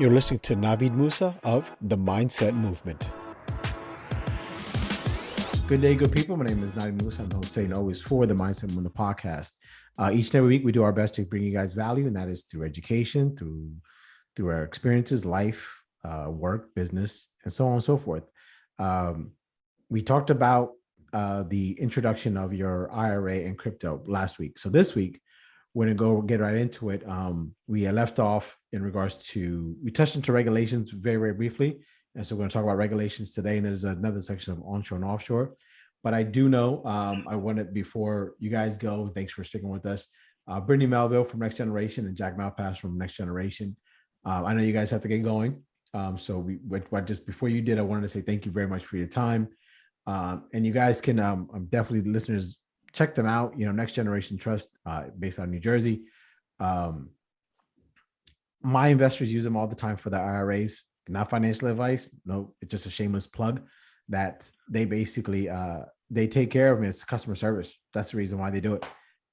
You're listening to Navid Moosa of The Mindset Movement. Good day, good people. My name is Navid Moosa. I'm the host saying always for The Mindset Movement podcast. Each and every week, we do our best to bring you guys value, and that is through education, through our experiences, life, work, business, and so on and so forth. We talked about the introduction of your IRA and crypto last week. So this week, we're going to go get right into it. We left off in regards to, we touched into regulations very, very briefly. And so we're going to talk about regulations today. And there's another section of onshore and offshore. But I do know, I wanted, before you guys go, thanks for sticking with us, Brittany Melville from Next Generation and Jack Malpass from Next Generation. I know you guys have to get going. But just before you did, I wanted to say thank you very much for your time. And you guys can, definitely, listeners, check them out. Next Generation Trust, based out of New Jersey. My investors use them all the time for their IRAs. Not financial advice. No, it's just a shameless plug that they basically, they take care of me. It's customer service. That's the reason why they do it.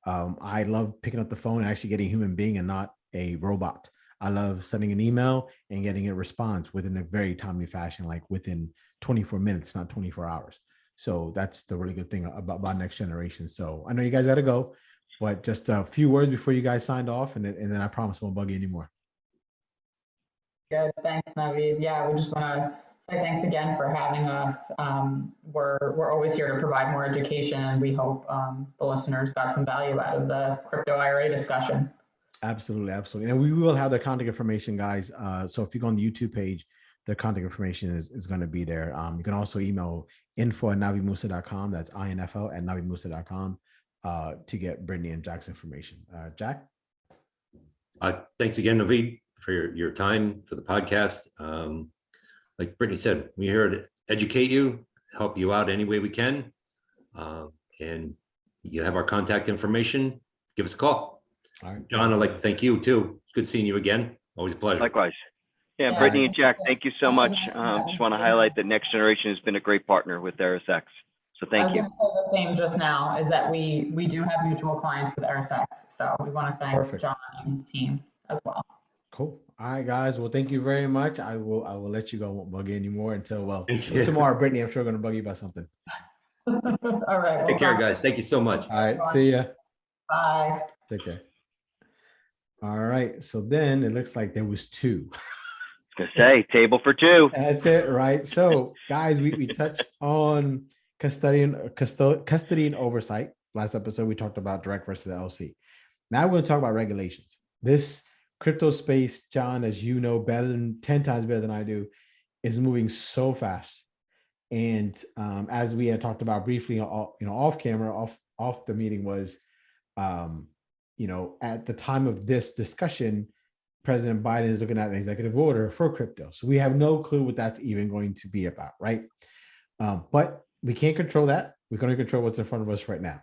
I love picking up the phone and actually getting a human being and not a robot. I love sending an email and getting a response within a very timely fashion, like within 24 minutes, not 24 hours. So that's the really good thing about Next Generation. So I know you guys got to go, but just a few words before you guys signed off, and then I promise I won't bug you anymore. Good. Thanks, Navid. Yeah, we just want to say thanks again for having us. We're always here to provide more education, and we hope the listeners got some value out of the crypto IRA discussion. Absolutely, absolutely. And we will have the contact information, guys. So if you go on the YouTube page, the contact information is going to be there. You can also email info@navidmoosa.com. That's info@navidmoosa.com to get Brittany and Jack's information. Jack? Thanks again, Navid, for your time for the podcast. Like Brittany said, we're here to educate you, help you out any way we can. And you have our contact information. Give us a call. All right. John, I'd like to thank you too. It's good seeing you again. Always a pleasure. Likewise. Yeah, Brittany and Jack, thank you so much. Just want to highlight that Next Generation has been a great partner with ErisX. So thank you. I was going to say the same just now, is that we do have mutual clients with ErisX. So we want to thank John and his team as well. Cool. All right, guys. Well, thank you very much. I will let you go. I won't bug you anymore until tomorrow, Brittany. I'm sure I'm going to bug you about something. All right. Well, take care, guys. Thank you so much. All right. See ya. Bye. Take care. All right. So then it looks like there was two. To say table for two. That's it, right? So, guys, we touched on custody and oversight. Last episode, we talked about direct versus LLC. Now we're going to talk about regulations. This crypto space, John, as you know, 10 times better than I do, is moving so fast. And as we had talked about briefly, off camera, off the meeting was, at the time of this discussion, President Biden is looking at an executive order for crypto. So we have no clue what that's even going to be about, right? But we can't control that. We can only control what's in front of us right now.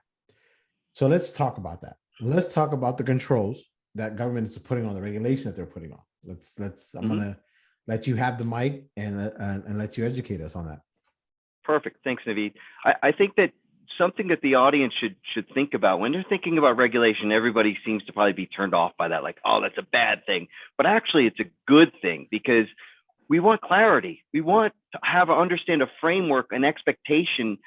So let's talk about that. Let's talk about the controls that government is putting on, the regulation that they're putting on. I'm going to let you have the mic and let you educate us on that. Perfect. Thanks, Navid. I think that something that the audience should think about when they're thinking about regulation, everybody seems to probably be turned off by that, like, oh, that's a bad thing. But actually, it's a good thing because we want clarity. We want to understand a framework, an expectation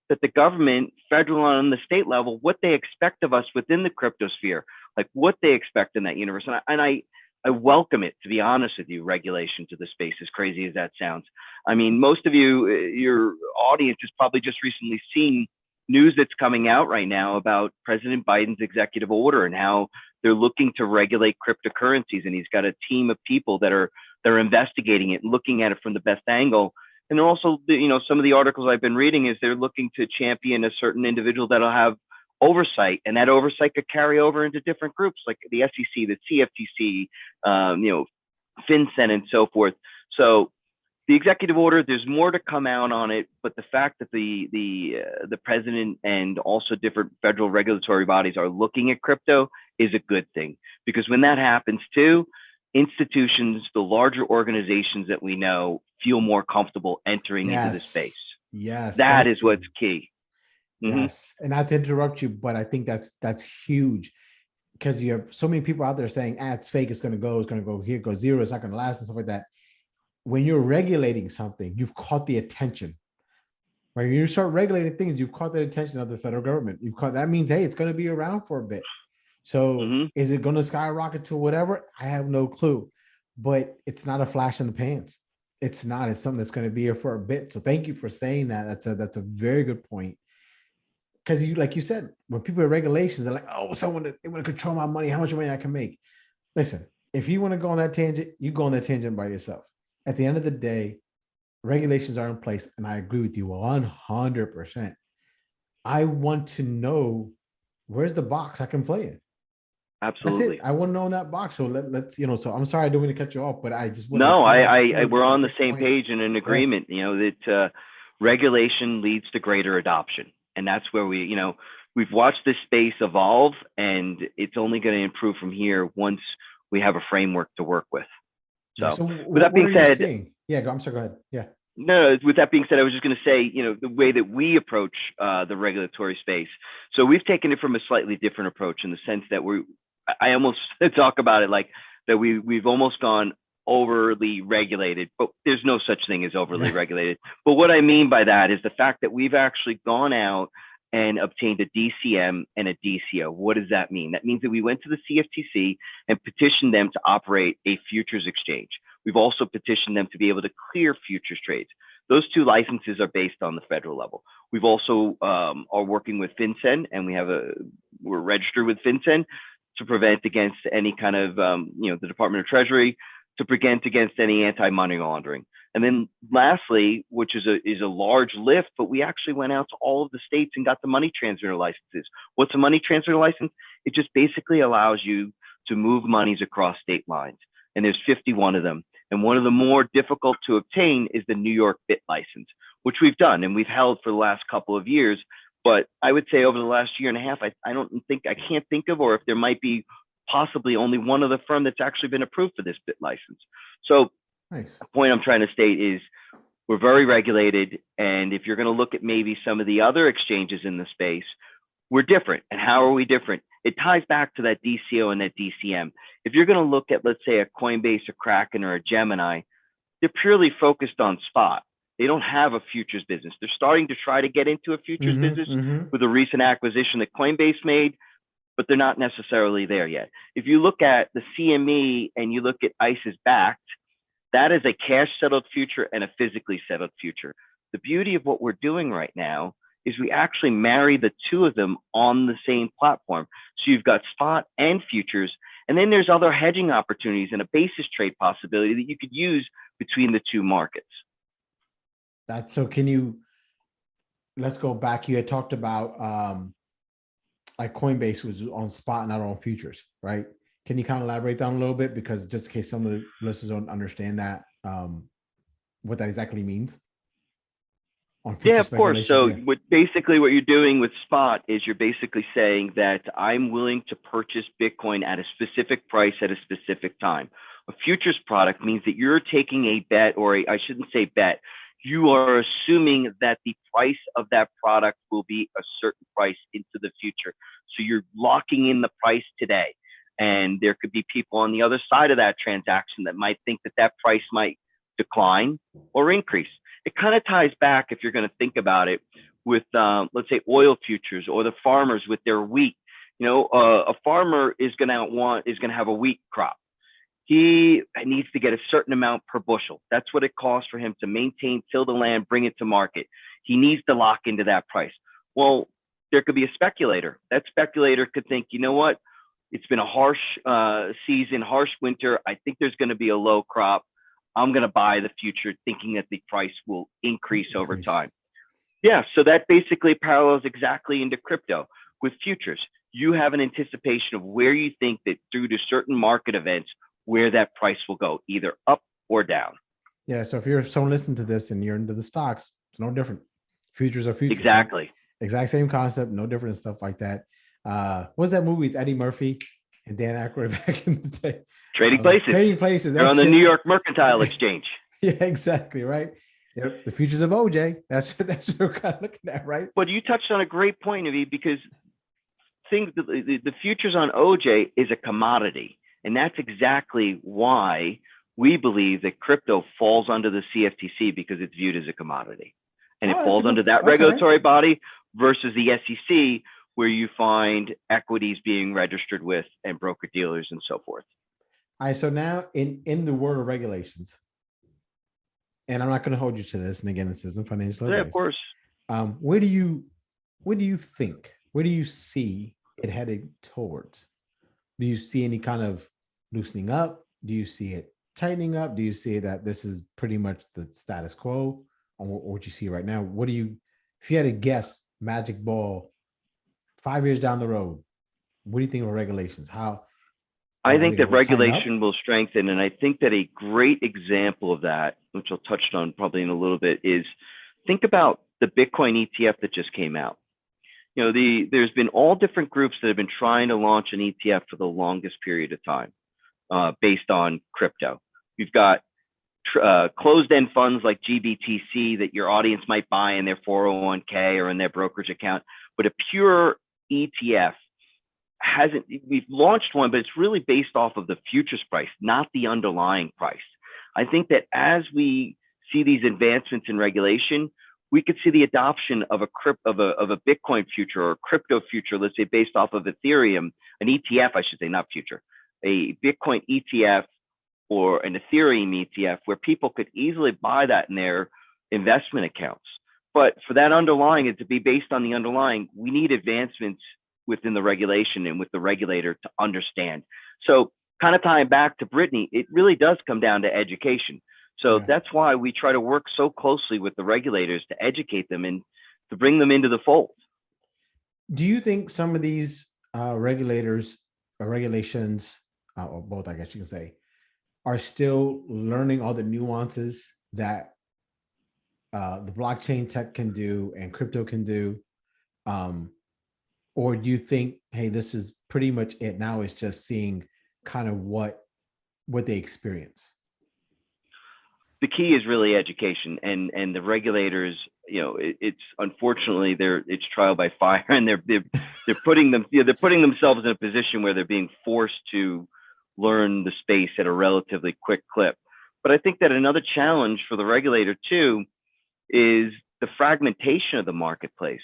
that the government, federal and on the state level, what they expect of us within the crypto sphere, like what they expect in that universe. And I welcome it, to be honest with you, regulation to the space, as crazy as that sounds. I mean, most of you, your audience has probably just recently seen news that's coming out right now about President Biden's executive order and how they're looking to regulate cryptocurrencies. And he's got a team of people that are investigating it and looking at it from the best angle. And they're also, some of the articles I've been reading is they're looking to champion a certain individual that'll have oversight, and that oversight could carry over into different groups like the SEC, the CFTC, FinCEN, and so forth. So the executive order, there's more to come out on it, but the fact that the president and also different federal regulatory bodies are looking at crypto is a good thing, because when that happens too, institutions, the larger organizations that we know, feel more comfortable entering into the space. Yes, that is what's key. Yes, and not to interrupt you, but I think that's huge. because you have so many people out there saying, it's fake, it's going to go here, go zero, it's not going to last, and stuff like that. When you're regulating something, you've caught the attention. Right? When you start regulating things, you've caught the attention of the federal government. That means, hey, it's going to be around for a bit. So is it going to skyrocket to whatever? I have no clue, but it's not a flash in the pans. It's not. It's something that's going to be here for a bit. So thank you for saying that. That's a very good point. Because like you said, when people have regulations, they're like, oh, they want to control my money, how much money I can make. Listen, if you want to go on that tangent, you go on that tangent by yourself. At the end of the day, regulations are in place, and I agree with you 100%. I want to know where's the box I can play in. Absolutely. That's it. I want to know in that box. So let's, so I'm sorry I don't mean to cut you off, but I just want No, we're on the same page and in agreement, that regulation leads to greater adoption. And that's where we've watched this space evolve, and it's only going to improve from here once we have a framework to work with. So with that being said, I'm sorry, go ahead. Yeah. No, with that being said, I was just going to say, the way that we approach the regulatory space. So we've taken it from a slightly different approach in the sense that I almost talk about it like that we've almost gone overly regulated, but there's no such thing as overly regulated. But what I mean by that is the fact that we've actually gone out and obtained a DCM and a DCO. What does that mean? That means that we went to the CFTC and petitioned them to operate a futures exchange. We've also petitioned them to be able to clear futures trades. Those two licenses are based on the federal level. We've also are working with FinCEN, and we're registered with FinCEN to prevent against any kind of, the Department of Treasury, to prevent against any anti-money laundering. And then lastly, which is a large lift, but we actually went out to all of the states and got the money transmitter licenses. What's a money transmitter license? It just basically allows you to move monies across state lines. And there's 51 of them. And one of the more difficult to obtain is the New York BIT license, which we've done and we've held for the last couple of years. But I would say over the last year and a half, I can't think of, or if there might be possibly only one other firm that's actually been approved for this BIT license. So nice. The point I'm trying to state is we're very regulated. And if you're going to look at maybe some of the other exchanges in the space, we're different. And how are we different? It ties back to that DCO and that DCM. If you're going to look at, let's say, a Coinbase, a Kraken, or a Gemini, they're purely focused on spot. They don't have a futures business. They're starting to try to get into a futures business with a recent acquisition that Coinbase made, but they're not necessarily there yet. If you look at the CME and you look at ICE's Backed, that is a cash settled future and a physically settled future. The beauty of what we're doing right now is we actually marry the two of them on the same platform. So you've got spot and futures, and then there's other hedging opportunities and a basis trade possibility that you could use between the two markets. Let's go back. You had talked about like Coinbase was on spot, not on futures, right? Can you kind of elaborate on a little bit? Because just in case some of the listeners don't understand that, what that exactly means. Yeah, of course. So what you're doing with spot is you're basically saying that I'm willing to purchase Bitcoin at a specific price at a specific time. A futures product means that you're taking a bet, or I shouldn't say bet, you are assuming that the price of that product will be a certain price into the future. So you're locking in the price today. And there could be people on the other side of that transaction that might think that that price might decline or increase. It kind of ties back, if you're going to think about it, with let's say oil futures or the farmers with their wheat. A farmer is going to have a wheat crop. He needs to get a certain amount per bushel. That's what it costs for him to maintain, till the land, bring it to market. He needs to lock into that price. Well, there could be a speculator. That speculator could think, you know what? It's been a harsh season, harsh winter. I think there's going to be a low crop. I'm going to buy the future thinking that the price will increase over time. Yeah, so that basically parallels exactly into crypto with futures. You have an anticipation of where you think that through to certain market events, where that price will go, either up or down. Yeah, so if you're someone listening to this and you're into the stocks, it's no different. Futures are futures. Exactly. Right? Exact same concept, no different and stuff like that. What was that movie with Eddie Murphy and Dan Aykroyd back in the day? Trading Places. Trading Places. They're on the New York Mercantile Exchange. Yeah, exactly, right? The futures of OJ. That's what we're kind of looking at, right? But you touched on a great point, Navid, because the futures on OJ is a commodity. And that's exactly why we believe that crypto falls under the CFTC, because it's viewed as a commodity. And it falls under that regulatory body versus the SEC, where you find equities being registered with and broker dealers and so forth. All right. So now in the world of regulations, and I'm not going to hold you to this. And again, this isn't financial advice. Yeah, of course. Where do you think, where do you see it heading towards? Do you see any kind of loosening up? Do you see it tightening up? Do you see that this is pretty much the status quo on what you see right now? What do you, if you had to guess, magic ball, 5 years down the road, what do you think of regulations? How? I think that regulation will strengthen. And I think that a great example of that, which I'll touch on probably in a little bit, is think about the Bitcoin ETF that just came out. You know, there's been all different groups that have been trying to launch an ETF for the longest period of time based on crypto. You've got closed-end funds like GBTC that your audience might buy in their 401k or in their brokerage account, but a pure ETF hasn't. We've launched one, but it's really based off of the futures price, not the underlying price. I think that as we see these advancements in regulation, we could see the adoption of a Bitcoin future or a crypto future, let's say based off of Ethereum, an ETF, I should say, not future, a Bitcoin ETF or an Ethereum ETF, where people could easily buy that in their investment accounts. But for that underlying, it to be based on the underlying, we need advancements within the regulation and with the regulator to understand. So kind of tying back to Brittany, it really does come down to education. So that's why we try to work so closely with the regulators to educate them and to bring them into the fold. Do you think some of these regulators or regulations, or both, I guess you can say, are still learning all the nuances that the blockchain tech can do and crypto can do? Or do you think, hey, this is pretty much it now? It's just seeing kind of what they experience. The key is really education, and the regulators, you know, it's unfortunately it's trial by fire, and they're putting themselves in a position where they're being forced to learn the space at a relatively quick clip. But I think that another challenge for the regulator too is the fragmentation of the marketplace.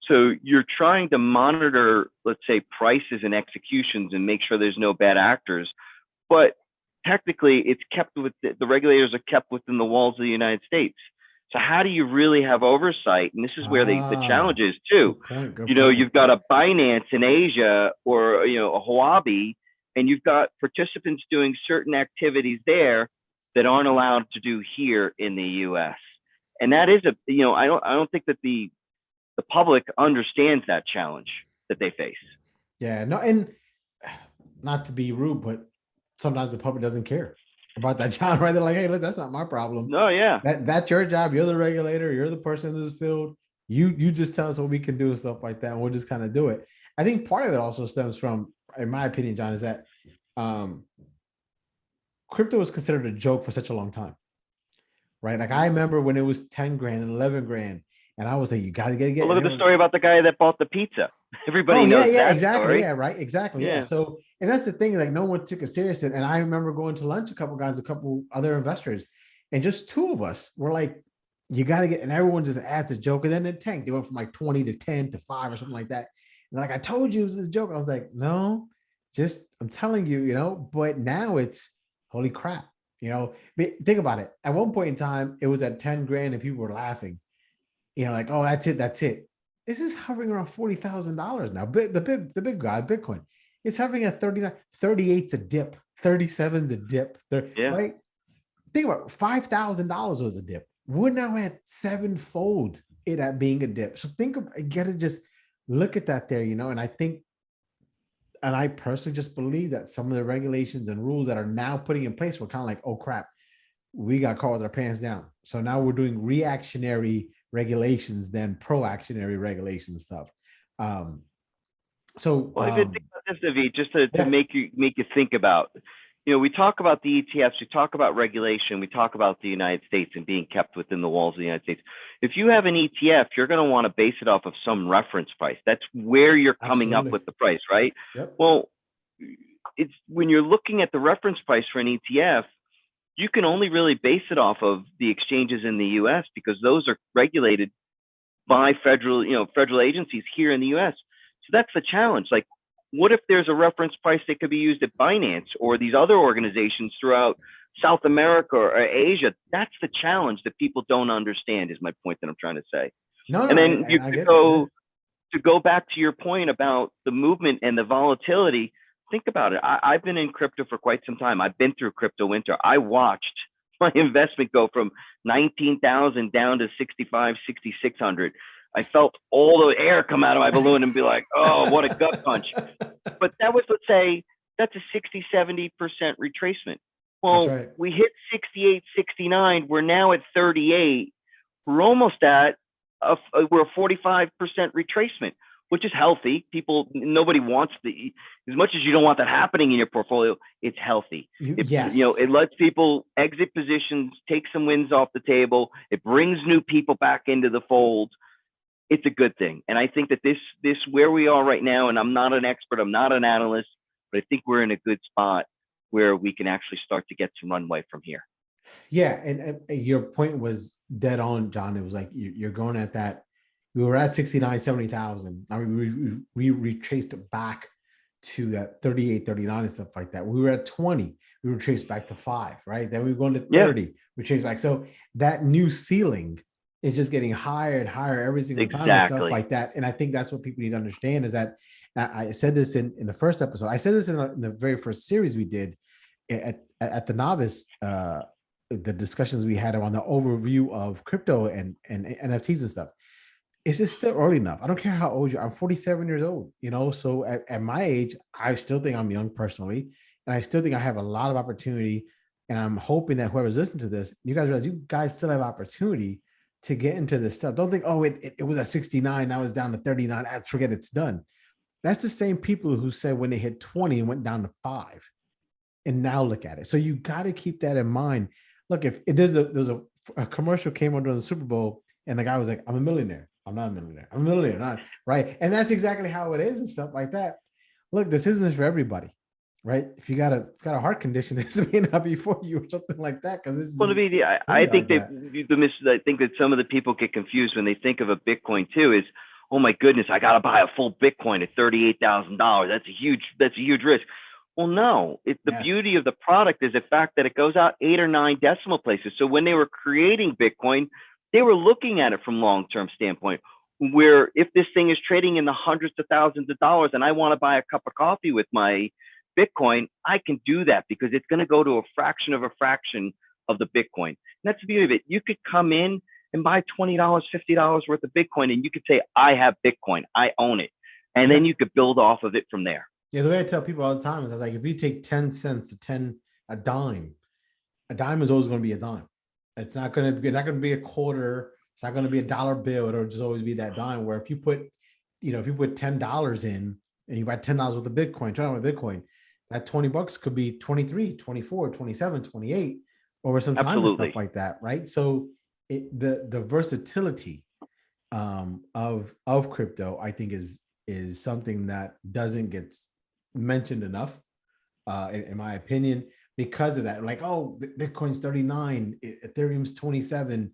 So you're trying to monitor, let's say, prices and executions and make sure there's no bad actors, but technically it's kept with the regulators are kept within the walls of the United States. So how do you really have oversight? And this is where the challenge is too. Good point. You've got a Binance in Asia or, a Huobi, and you've got participants doing certain activities there that aren't allowed to do here in the US. And that is I don't think that the public understands that challenge that they face. Yeah, no, and not to be rude, but sometimes the public doesn't care about that challenge, right? They're like, hey, that's not my problem. No, yeah. That's your job. You're the regulator. You're the person in this field. You just tell us what we can do and stuff like that, and we'll just kind of do it. I think part of it also stems from, in my opinion, John, is that crypto was considered a joke for such a long time, right? Like I remember when it was 10 grand and 11 grand, and I was like, you got to get it. Well, look at the story about the guy that bought the pizza. Everybody knows that exactly. Story. Yeah, right. Exactly. Yeah. So, and that's the thing, like no one took it serious. And I remember going to lunch, a couple other investors, and just two of us were like, you got to get, and everyone just adds a joke. And then it tanked. They went from like 20 to 10 to 5 or something like that. And like, I told you it was this joke. I was like, no, I'm telling you, but now it's holy crap, think about it. At one point in time, it was at 10 grand and people were laughing, like, oh, that's it. This is hovering around $40,000 now. The big guy, Bitcoin, it's hovering at 39, 38's a dip, 37's a dip. Right? Think about it, $5,000 was a dip. We're now at sevenfold it at being a dip. So you gotta just look at that there, and I think, and I personally just believe that some of the regulations and rules that are now putting in place were kind of like, oh crap, we got caught with our pants down. So now we're doing reactionary regulations than proactionary regulation stuff. If you think about this, Navid, just to make you think about, we talk about the ETFs, we talk about regulation, we talk about the United States and being kept within the walls of the United States. If you have an ETF, you're going to want to base it off of some reference price. That's where you're coming Absolutely. up with the price, right? Yep. Well, it's when you're looking at the reference price for an ETF, you can only really base it off of the exchanges in the US because those are regulated by federal agencies here in the US. So that's the challenge. Like, what if there's a reference price that could be used at Binance or these other organizations throughout South America or Asia? That's the challenge that people don't understand, is my point that I'm trying to say. No, And then I get that. to go back to your point about the movement and the volatility, think about it. I've been in crypto for quite some time. I've been through crypto winter. I watched my investment go from 19,000 down to 65, 6,600. I felt all the air come out of my balloon and be like, oh, what a gut punch. But that was, let's say, that's a 60, 70% retracement. Well, right. We hit 68, 69. We're now at 38. We're almost at we're a 45% retracement, which is healthy. Nobody wants as much as you don't want that happening in your portfolio, it's healthy. Yes. It lets people exit positions, take some wins off the table. It brings new people back into the fold. It's a good thing. And I think that this where we are right now, and I'm not an expert, I'm not an analyst, but I think we're in a good spot where we can actually start to get some runway from here. Yeah, and your point was dead on, John. It was like you're going at that. We were at 69, 70,000. I mean, we retraced it back to that 38, 39 and stuff like that. We were at 20. We retraced back to 5, right? Then we were going to 30. We traced back. So that new ceiling is just getting higher and higher every single time and stuff like that. And I think that's what people need to understand is that I said this in the first episode. I said this in the very first series we did at the novice, the discussions we had on the overview of crypto and NFTs and stuff. It's just still early enough. I don't care how old you are. I'm 47 years old, so at my age, I still think I'm young personally. And I still think I have a lot of opportunity. And I'm hoping that whoever's listening to this, you guys realize you guys still have opportunity to get into this stuff. Don't think, oh, it was at 69, now it's down to 39. I forget it's done. That's the same people who said when they hit 20 and went down to 5. And now look at it. So you got to keep that in mind. Look, if there's a commercial came on during the Super Bowl and the guy was like, I'm a millionaire. I'm not a millionaire. I'm a millionaire, not right. And that's exactly how it is and stuff like that. Look, this isn't for everybody, right? If you got a heart condition, this may not be for you or something like that. Because I think that some of the people get confused when they think of a Bitcoin too. Is, oh my goodness, I got to buy a full Bitcoin at $38,000. That's a huge risk. Well, no, it's the beauty of the product is the fact that it goes out 8 or 9 decimal places. So when they were creating Bitcoin, they were looking at it from long-term standpoint, where if this thing is trading in the hundreds of thousands of dollars and I want to buy a cup of coffee with my Bitcoin, I can do that because it's going to go to a fraction of the Bitcoin. And that's the beauty of it. You could come in and buy $20, $50 worth of Bitcoin, and you could say, I have Bitcoin, I own it. And then you could build off of it from there. Yeah, the way I tell people all the time is I was like, if you take 10 cents to a dime is always going to be a dime. It's not going to be a quarter. It's not going to be a dollar bill. It'll just always be that dime. Where if you put $10 in and you buy $10 worth of Bitcoin, $20 with Bitcoin, that $20 could be 23, 24, 27, 28 over some time and stuff like that, right? So the versatility of crypto, I think, is something that doesn't get mentioned enough, in my opinion, because of that. Like, oh, Bitcoin's 39, Ethereum's 27,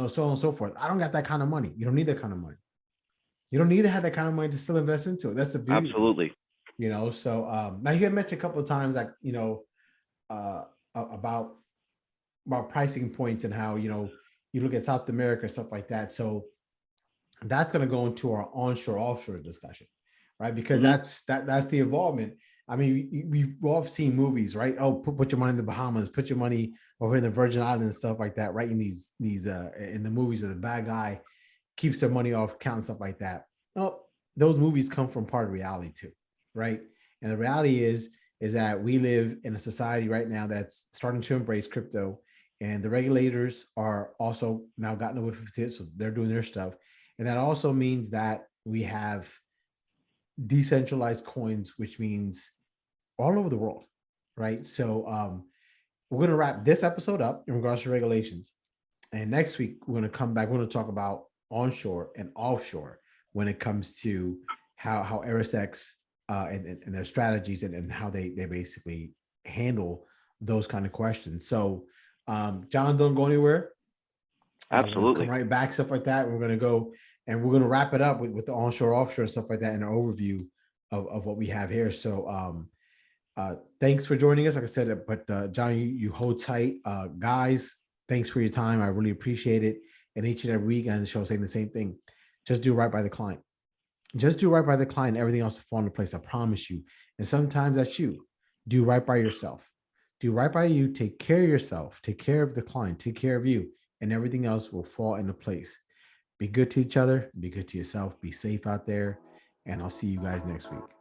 so on and so forth. I don't got that kind of money. You don't need that kind of money. You don't need to have that kind of money to still invest into it. That's the beauty. Absolutely. So now you had mentioned a couple of times, like, about pricing points and how, you look at South America, stuff like that. So that's going to go into our onshore offshore discussion, right? Because that's the involvement. I mean, we've all seen movies, right? Oh, put your money in the Bahamas, put your money over in the Virgin Islands and stuff like that, right? In these in the movies where the bad guy keeps their money off account and stuff like that. Oh, those movies come from part of reality too, right? And the reality is that we live in a society right now that's starting to embrace crypto, and the regulators are also now gotten away with it, so they're doing their stuff. And that also means that we have decentralized coins, which means all over the world, right? So we're going to wrap this episode up in regards to regulations. And next week, we're going to come back. We're going to talk about onshore and offshore when it comes to how ErisX and their strategies and how they basically handle those kind of questions. So, John, don't go anywhere. Absolutely. Come right back, stuff like that. We're going to go and we're going to wrap it up with the onshore, offshore, stuff like that, and an overview of what we have here. So, thanks for joining us. Like I said, but John, you hold tight. Guys, thanks for your time. I really appreciate it. And each and every week on the show, saying the same thing. Just do right by the client. Just do right by the client. Everything else will fall into place. I promise you. And sometimes that's you. Do right by yourself. Do right by you. Take care of yourself. Take care of the client. Take care of you. And everything else will fall into place. Be good to each other. Be good to yourself. Be safe out there. And I'll see you guys next week.